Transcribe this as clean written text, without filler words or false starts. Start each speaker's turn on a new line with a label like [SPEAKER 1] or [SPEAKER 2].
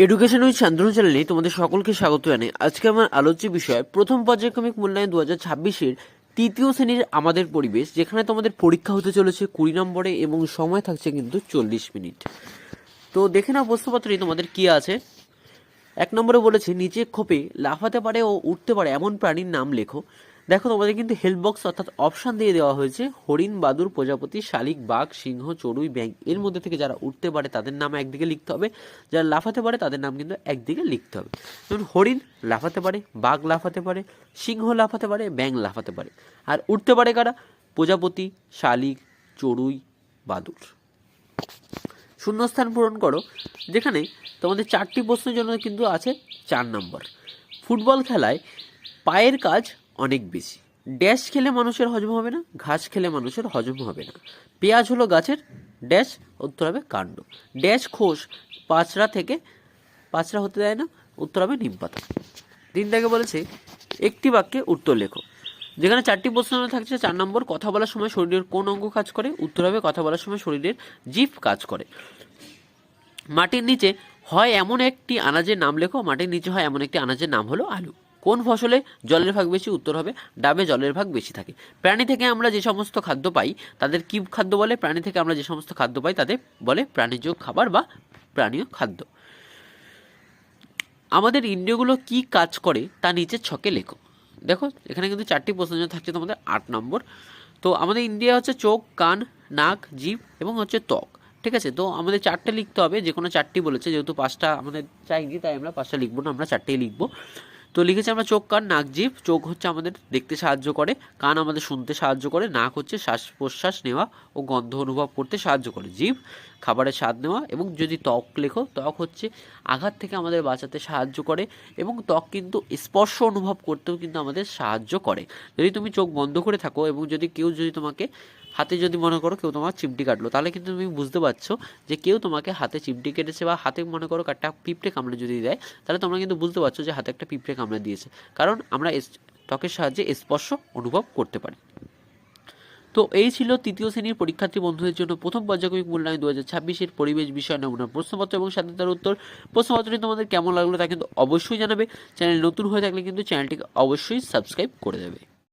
[SPEAKER 1] Education with Shantanu চ্যানেলে তোমাদের সকলকে স্বাগত জানাই। আজকে আমার আলোচ্য বিষয় প্রথম পর্যায়ক্রমিক মূল্যায়ন 2026-এর তৃতীয় শ্রেণীর আমাদের পরিবেশ, যেখানে তোমাদের পরীক্ষা হতে চলেছে 20 নম্বরে এবং সময় থাকছে কিন্তু 40 মিনিট। তো দেখে নাও প্রশ্নপত্রে তোমাদের কি আছে। 1 নম্বরে বলেছে নিচে খোপে লাফাতে পারে ও উঠতে পারে এমন প্রাণীর নাম লেখো। দেখো তোমাদের কিন্তু হেল্প বক্স অর্থাৎ অপশান দিয়ে দেওয়া হয়েছে হরিণ, বাদুড়, প্রজাপতি, শালিক, বাঘ, সিংহ, চড়ুই, ব্যাঙ। এর মধ্যে থেকে যারা উঠতে পারে তাদের নাম একদিকে লিখতে হবে, যারা লাফাতে পারে তাদের নাম কিন্তু একদিকে লিখতে হবে। যেমন হরিণ লাফাতে পারে, বাঘ লাফাতে পারে, সিংহ লাফাতে পারে, ব্যাঙ লাফাতে পারে। আর উঠতে পারে কারা? প্রজাপতি, শালিক, চড়ুই, বাদুড়। শূন্যস্থান পূরণ করো, যেখানে তোমাদের 4টি প্রশ্নের জন্য কিন্তু আছে 4 নম্বর। ফুটবল খেলায় পায়ের কাজ অনেক বেশি। ড্যাশ খেলে মানুষের হজম হবে না, ঘাস খেলে মানুষের হজম হবে না। পেঁয়াজ হলো গাছের ড্যাশ, উত্তর হবে কাণ্ড। ড্যাশ খোস পাঁচড়া হতে দেয় না, উত্তর হবে নিম পাতা। 3 দাগে বলেছে একটি বাক্যে উত্তর লেখো, যেখানে 4টি প্রশ্ন থাকছে। 4 নম্বর, কথা বলার সময় শরীরের কোন অঙ্গ কাজ করে? উত্তর হবে কথা বলার সময় শরীরের জিভ কাজ করে। মাটির নিচে হয় এমন একটি আনাজের নাম লেখো। মাটির নিচে হয় এমন একটি আনাজের নাম হলো আলু। কোন ফসলে জলের ভাগ বেশি? উত্তর হবে ডাবে জলের ভাগ বেশি থাকে। প্রাণী থেকে আমরা যে সমস্ত খাদ্য পাই তাদের কি খাদ্য বলে? প্রাণী থেকে আমরা যে সমস্ত খাদ্য পাই তাদের বলে প্রাণীজ খাবার বা প্রাণীয় খাদ্য। আমাদের ইন্দ্রিয়গুলো কি কাজ করে তা নিচের ছকে লেখো। দেখো এখানে কিন্তু 4টি প্রশ্ন থাকছে তোমাদের 8 নম্বর। তো আমাদের ইন্দ্রিয় হচ্ছে চোখ, কান, নাক, জিভ এবং হচ্ছে ত্বক। ঠিক আছে, তো আমাদের 4টে লিখতে হবে, যে কোনো 4টি বলেছে, যেহেতু 5টা আমাদের চাইনি তাই আমরা 5টা লিখবো না, আমরা 4টেই লিখবো। তো লিখেছি আমরা চোখ, কান, নাক, জিভ। চোখ হচ্ছে আমাদের দেখতে সাহায্য করে, কান আমাদের শুনতে সাহায্য করে, নাক হচ্ছে শ্বাস প্রশ্বাস নেওয়া ও গন্ধ অনুভব করতে সাহায্য করে, জিভ খাবারের স্বাদ নেওয়া, এবং যদি ত্বক লেখো, ত্বক হচ্ছে আঘাত থেকে আমাদের বাঁচাতে সাহায্য করে, এবং ত্বক কিন্তু স্পর্শ অনুভব করতেও কিন্তু আমাদের সাহায্য করে। যদি তুমি চোখ বন্ধ করে থাকো এবং যদি কেউ যদি তোমাকে হাতে যদি মনে করো কেউ তোমার চিমটি কাটলো, তাহলে কিন্তু তুমি বুঝতে পারছো যে কেউ তোমাকে হাতে চিমটি কেটেছে, বা হাতে মনে করো একটা পিঁপড়ে কামড়ে যদি দেয়, তাহলে তোমরা কিন্তু বুঝতে পারছো যে হাতে একটা পিঁপড়ে কামড়ে দিয়েছে, কারণ আমরা ত্বকের সাহায্যে স্পর্শ অনুভব করতে পারি। তো এই ছিল তৃতীয় শ্রেণীর পরীক্ষার্থী বন্ধুদের জন্য প্রথম পর্যায়ক্রমিক মূল্যায়ন 2026-এর পরিবেশ বিষয় নমুনার প্রশ্নপত্র এবং সাথে তার উত্তর। প্রশ্নপত্রটি তোমাদের কেমন লাগলো তা কিন্তু অবশ্যই জানাবে। চ্যানেল নতুন হয়ে থাকলে কিন্তু চ্যানেলটিকে অবশ্যই সাবস্ক্রাইব করে দেবে।